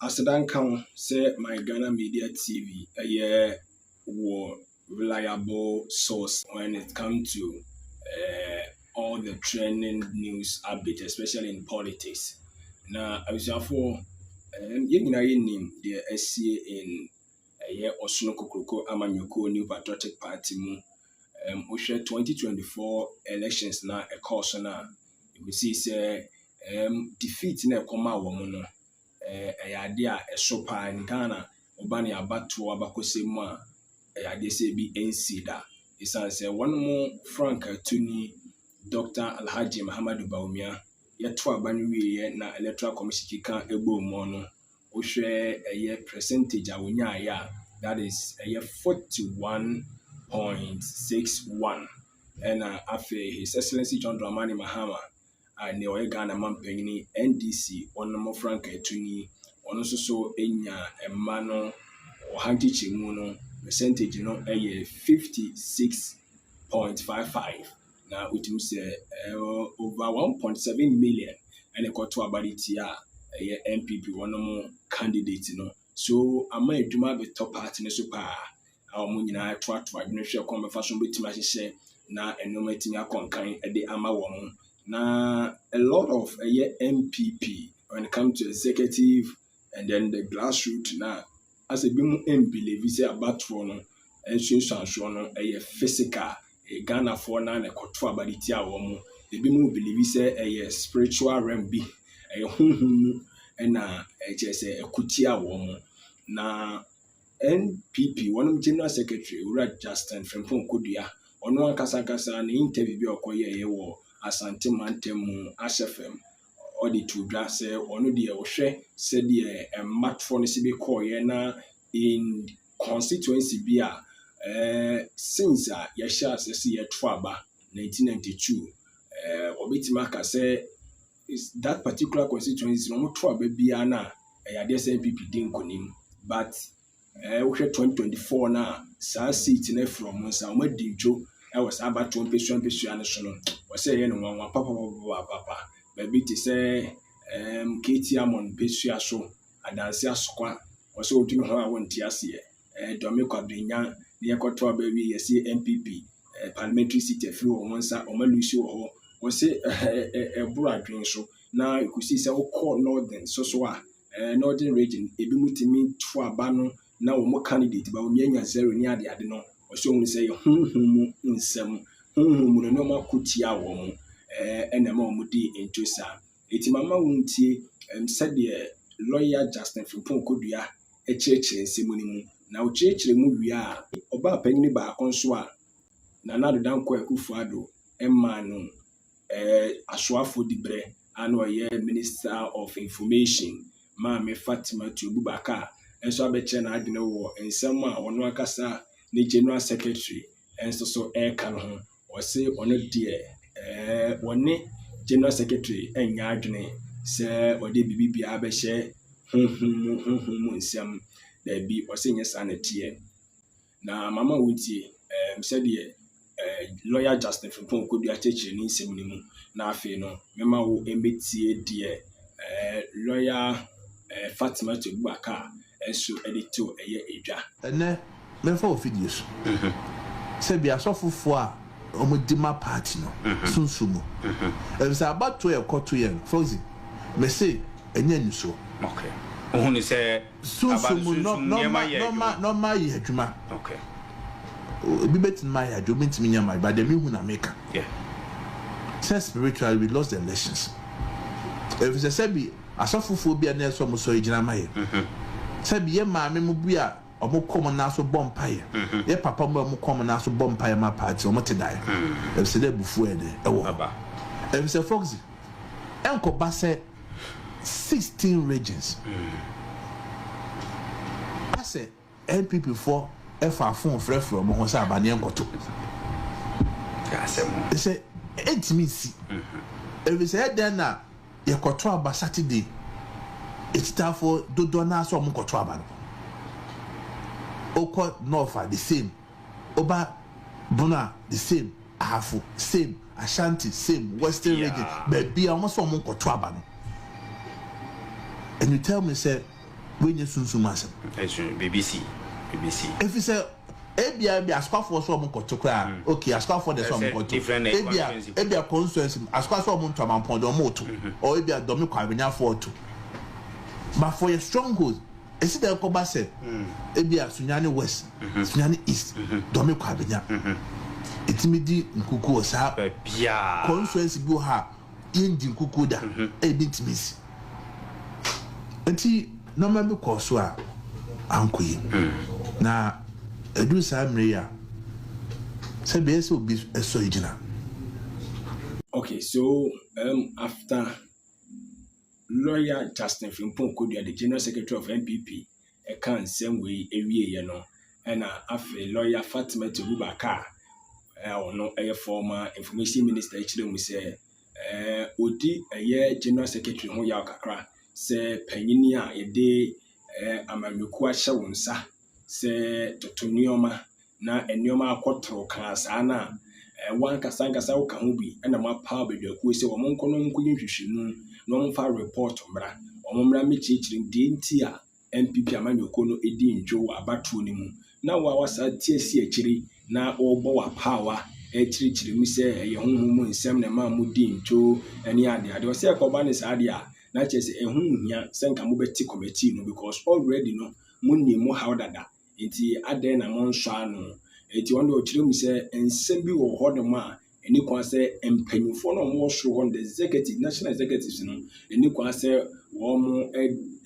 Asadan kan say my Ghana Media TV a reliable source when it comes to all the trending news updates, especially in politics. Now, I was for you know name the SCA in a year or Osuno Kokroko Amanyoko New Patriotic Party mu 2024 elections na a course na you see say defeat na come out woman ade a ɛso paa in Ghana oba ne abato abakɔsɛm a ade sɛ bi NC da ɛsan sɛ wɔn mo Frank Atuni Dr. Alhaji Muhammadu Bawumia yɛto aba no wie na electoral commission kika ɛbɔ mu no wohwɛ ɛyɛ percentage a wonyaeɛ a that is ɛyɛ 41.61 ɛna afei His Excellency John Dramani Mahama ne ɔyɛ Ghana mampanyini NDC ɔno mo Frank Atuni ɔno nso so enya ɛma no ɔhantikyi mu no percentage no ɛyɛ 56.55 na utimi sɛ over 1.7 million ɛna kɔto abaditi a ɛyɛ NPP ɔno mo candidate no so ama adwuma be top party ne so pa a ɔmo nyinaa toato adwene hwɛ kɔmɛfa so betimi ahyehyɛ na ɛnoma etimi akɔnkan ɛde ama wɔn na a lot of NPP when it comes to executive and then the grassroots now as a bimu believe say about no and so no a physical a Ghana for na na koto abaditi a wo the bimu believe say a spiritual realm bi a huhu na just a kuti a wo na NPP one general secretary Ura Justin Frimpong Kodua ono ankasa na interview bi Oquaye wo Asante Mantemu HFM or the two glass or no dear or share said the matfon is be called na in constituency beer since Yasha says a Twaba 1992 Obitimaka say is that particular constituency no Twaba Biana a NPP didn't konim but 2024 now sa seat in from Monsa Dinjo I was about to patient national was saying one papa baby to say Katie Amon Pessia so and Dancia Squa was so to know how I want to see Domico Binya near Cotua baby yes NPP parliamentary seat a few on one side or Malucio or was say a broad drink so now you could see so called northern so northern region ebimutimi to abano now more candidate but we zero near the adeno or so we say in some no more kutia woman and a more mudi into sa iti mama wuntie said the lawyer Justin Frimpong Kodua a church in Simunimu now church mu wia oba panyin ba konso a na na dan kwa kufuado emanu asoafo dibre ano ye Minister of Information Maame Fatimatu Abubakar enso abeche na adene wo ensem a wono akasa ne General Secretary enso so eka no ho wo se ono de wone General Secretary enya adwene se ode bibibia abehye nsem da bi wo se nyesa na tie na mama wutie said the lawyer Justin Frimpong Kodua cheche ni nsem ni mu na afi no mema wo embetie de lawyer Fatimatu Abubakar enso edito eye edwa ene memfa o videos se bia sofofo a omodima party no sunsumu se abato e koto ye frozen me say enya niso okay ohun se sunsumu no ma ye adwuma okay bi betin my adwuma ntimi nyama but dem hu na make yeah since spiritually we lost the elections if se say bi asofofo bia na so mo so ejina maye se bi ye maame mu bia omo kom na so bompaye ye papa mo kom na so bompaye ma party omo te dai if se de bufu ede ewo aba if se foxy enko ba se 16 regions ase NPP for efa fon frefro mo ho sa ba ne enkoto kasem se entimi si if se den na ye koto aba Saturday it's time for dodo na so mo koto aba no Oko North the same Oba Buna the same Ahafu same Ashanti same Western region baby almost from koto aba no and you tell me say when you soon massive. BBC. If you say, Ebia asquafo so mo kotokra okay asquafo the so mo koto ebia constituency asquafo mo ntoma pondo moto or ebia domi kwabenya for to but for your stronghold esi the ko ba say ebia sunyane west sunyane east domi kwabenya etimidi nkuku osa bia constituency bi ha indi nkuku da ebi ntimisi enti no ma bi ko so a ankoyi na edu samria say be so be so original. Okay, so after lawyer Justin Frimpong Kodua, the general secretary of NPP, a can same way and after lawyer Fatimatu Abubakar, no a former information minister, we say Odi a year general secretary who yakakra say Penyinia a day Amamukua Shawunsa. Se totonioma na enioma akotro kan saa na wan kasangasa wo kan ho bi na ma pa bedwaku se wo monko no nko nhwehwenu no mfa report mra omomra mechichirim de ntia NPP amanyoko no edi ntwo abatuo ni mu na wa wasa tiesi akiri na obo wa power echirichirim se ye honhom nsem na ma mudi ntwo ani ade se akoba ne saa ade a na chese ehunhia se nka mo beti committee no because already no munni mo hawdada enti ade na mo nso ano enti wonde o kiremu se ensem bi wo hodom a eni kwa se empanyufo no mo so on the executive national executives no eni kwa se wo mo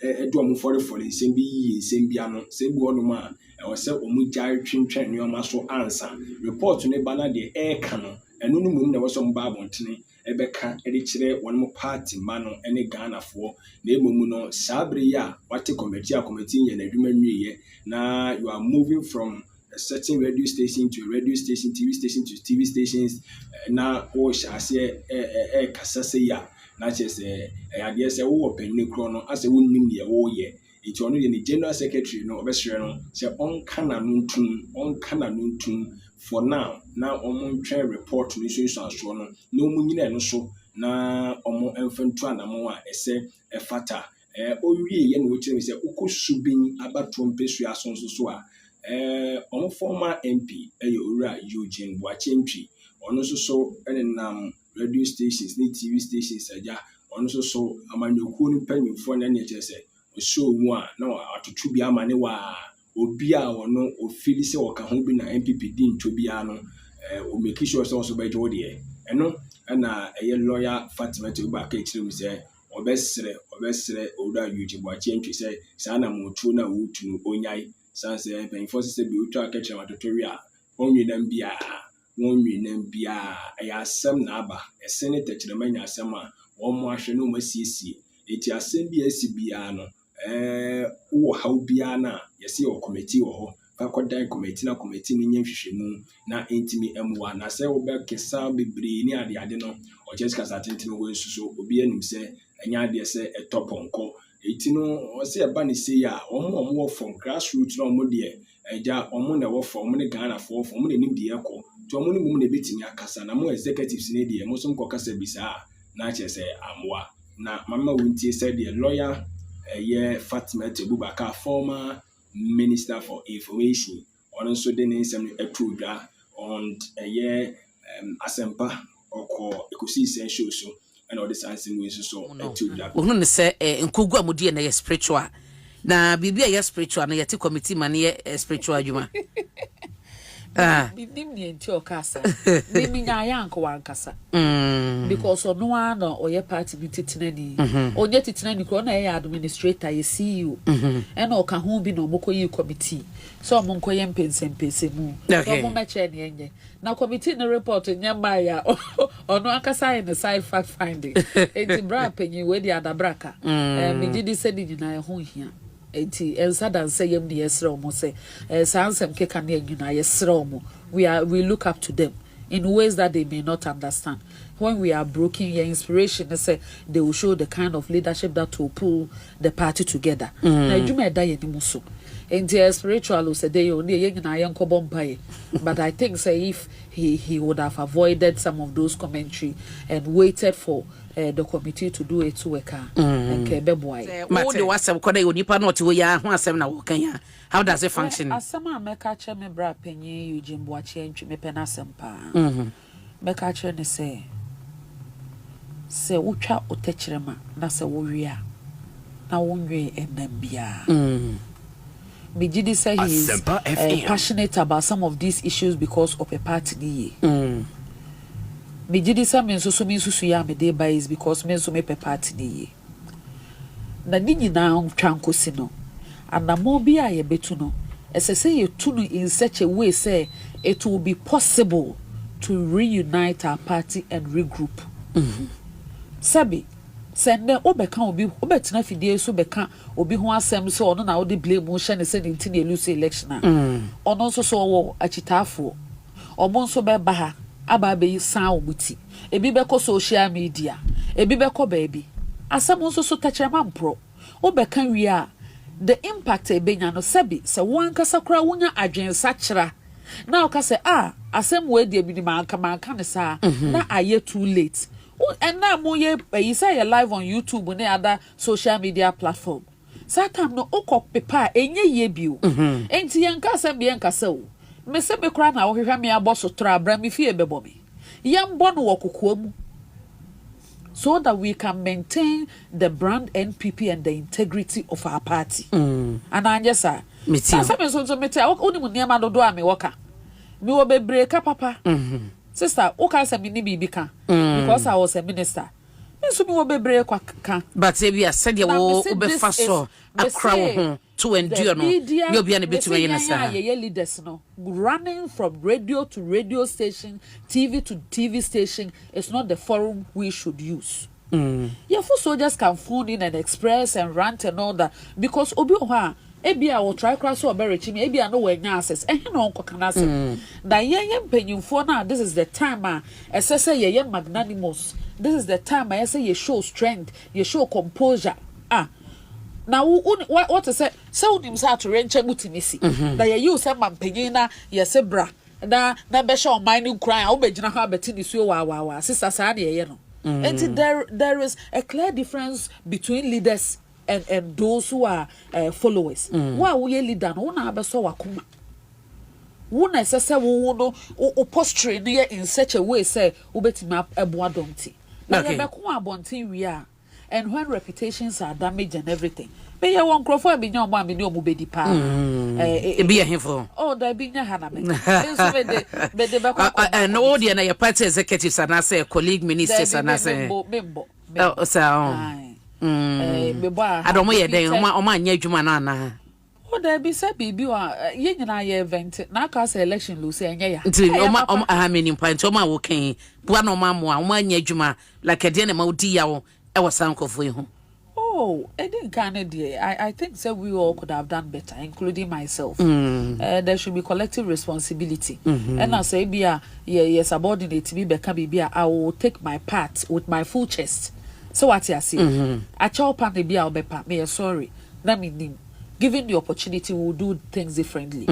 edo mo for ensem bi yi ensem bi ano se bi hodom a e wo se o mu jai twentwen ne o ma so ansa report ne bana de ka no enu no mum na wo so mba abontene ebeka edi kire won mo party mano ene Ghana fo na emomu no sabre ya wate committee nya na adwuma nwiye na you are moving from a certain radio station to a radio station, TV station to TV stations na o shase kasase ya na chese ade se wo open kro no ase wonnim de wo ye enti ono de general secretary no obesere no se on kana no ntum for now na omo ntwe report no so aso no na omo nyina no so na omo emfantu anamo a ese efata owie ye no wotire se ukosubin abato mpesu asonso so a omo former MP owura Eugene Boakye ono so enenam radio stations ni TV stations aja ono so amanyoku ni panyimfo na ne chese so mu a na atotu bi amane wa obi a wono ofili se woka ho bi na NPP din to bia no o make sure so be jo de eno na lawyer Fatimatu Abubakar kirim se obesre owura Eugene Boakye se sa na motu na wutu onyai sanse penfo se bi otu akache matotori a onwinam bia ya asem na aba senate kiremanya asem a wo mo ahwe no masiesie eti asem bi asibia no wo haw bia na yesi o committee wo ho fakodan committee ni nyehwehwemu na entimi emwa na se wo be kesa bebre ni ade no o jeska satentimi wo nsuso obi anim se anya ade se etoponko eti no o se eba ni se ya omo from grassroots no omo de eja omo na wo from ne Ghana for omo ne nim de ekọ to omo ne mum ne betimi akasa na mo executives ne de mo so nko kasa bisa na chese amwa na mama wuntie said the lawyer Fatimatu Abubakar, former Minister for Information, also the name Etruda on a year Asempa or Ekusi Essential so and all the science so Etruda. Onu say nkugu amudi na ye spiritual na bibia ye spiritual na ye ti committee man ye spiritual adwuma. Bidim ni enti okasa mi nya yanko wankasa because ono ano oye party bi titinani onye titinani ko na ye administrator ye CEO and o ka ho bi na omokoyi committee so omonkoye mpensempese mu so mo meche ne enye na committee no report nyamba ya ono akasa in the side fact finding enti bra penyi we di adabraka mi gidi se di na ye ho hia enti ensada nse yem de yesre omo se sansem keka na aguna yesre omo we look up to them in ways that they may not understand. When we are broken, your inspiration say they will show the kind of leadership that will pull the party together. Na juma da ye ni muso enti spiritual say they only ye na yanko bompaye but I think say if he would have avoided some of those commentary and waited for the committee to do its work and kebeboy. What the WhatsApp code you nipa not to ya who asem na wo kan ya. How does it function? Asama meka che me bra penye Eugene Boakye ntwe me pena sempa. Meka che ne se wotwa otechirema na se wo wi a na wo nwe enambia. Mijidi say he is passionate about some of these issues because of a party ni. Mijidi say me nsusu ya me dey by is because me nso me pe party ni. Na ni nyina twankosi no. Anamo bi a ye betu no. Say ye tu no in such a way say it will be possible to reunite our party and regroup. Sabi sende obeka obi obetina fidie so beka obi ho asem so ono na wo de blame mo hye ne se ne ntine lose election a ono so wo achitafo omo nso be ba ha aba be san omuti ebi be ko social media ebi be ko baabi asem nso so tachrema mpro obeka wi a the impact e benya no sabi se wan kasa kra wonya adwensa kyera na o ka se asem we de bi ni manka ne sa na aye too late. And now you say you're live on YouTube and other social media platform. Satam no oko pepa enye ye bio. Enti yanka se bi yanka se o. Me se be kra na wo hwehwa me aboso tra bra me fie bebo me. Yam bo no wokokoa mu. So that we can maintain the brand NPP and the integrity of our party. And anje sa. Sa me so mete oni mu niam dodo a me woka. Me wo bebre ka papa. Sister, okay, say me ni bibi kan because I was a minister. So me wo bebre kwa kan. But we are said you wo obefa so akra wo ho to endure no. You be an bit to ye leaders no. Running from radio to radio station, TV to TV station is not the forum we should use. Your full soldiers can phone in and express and rant and all that because obi oha ebia wo try cross so oberichi me ebia no we nya access no nko kana se na yen mpanyimfo na this is the time say ye magnanimous, this is the time say ye show strength, ye show composure. Now what to say so unim sa to renche mutimisi na ye use mampanyin na ye se bra na be show mining cry wo be gina ha beti ni so wa sister sa na ye no. And there is a clear difference between leaders and those who are followers. Why we leader no na abeso wakoma. Wona sese wo no o posture in such a way say ubetima eboa donti. Na ye be ko abontin wi a, and when reputations are damaged and everything. Be ye won crofo be nya omo ameni omo bedi pa. E be hemfo. Oh, da be nya hana me. Enso be de be ko. And all the na your party executives and I say colleague ministers and I say member. Oh, so I don't know then o ma nya adwuma na na. O da bi say bibi wa ye nyina ye event na ka say election lose enye ya. Nti o ma many point o ma wo kan bua no ma mo a o ma nya adwuma like e de na ma odi ya wo e wo sankofo yi ho. Oh, I didn't I think that we all could have done better, including myself. There should be collective responsibility. And I say, be subordinate, I will take my part with my full chest. So what you say? I chop on the beer, me sorry. Let me given the opportunity, we'll do things differently.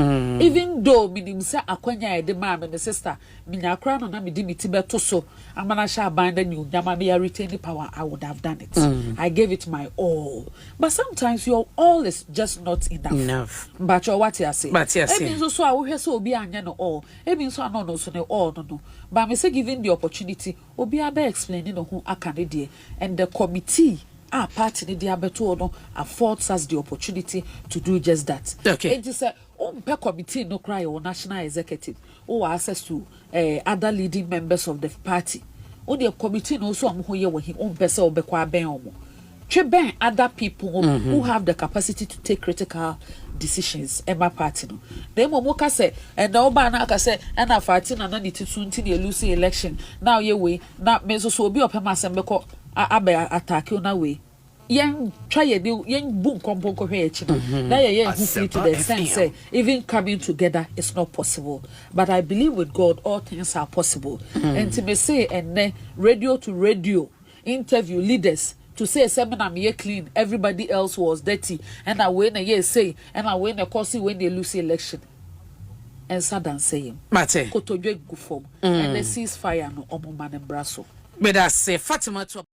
Even though minim say akwanya the mom and the sister, minya crown on me dimiti beto so I'm gonna share bind and you nyama retain the power, I would have done it. I gave it my all. But sometimes your all is just not enough. But your what you say. But yes. So I will so be no all. Ebi so no so all no. But me say given the opportunity, obi abe explaining who akane and the committee party the diabeto no affords us the opportunity to do just that. Okay. It is a committee no cry or national executive or access to other leading members of the party. Or the committee no so who ye with him own person or bekwa ben omo. Treben other people who have the capacity to take critical decisions in my party no. Then momoka say and the oba na ka say and na Fatima na nititunti the lose election. Now ye we na mezo so obi opema sembeko abe attack you na way. Yen try yen boom kompo ko hwe echi no. Na ye who to the sense say even coming together is not possible. But I believe with God all things are possible. And to me say and radio to radio interview leaders to say seminar me clean, everybody else was dirty, and I when a say and I when a cause when they lose election. And Sadan saying Mate Kotojwe go form and the ceasefire no omo man and brasso. But I say Fatimatu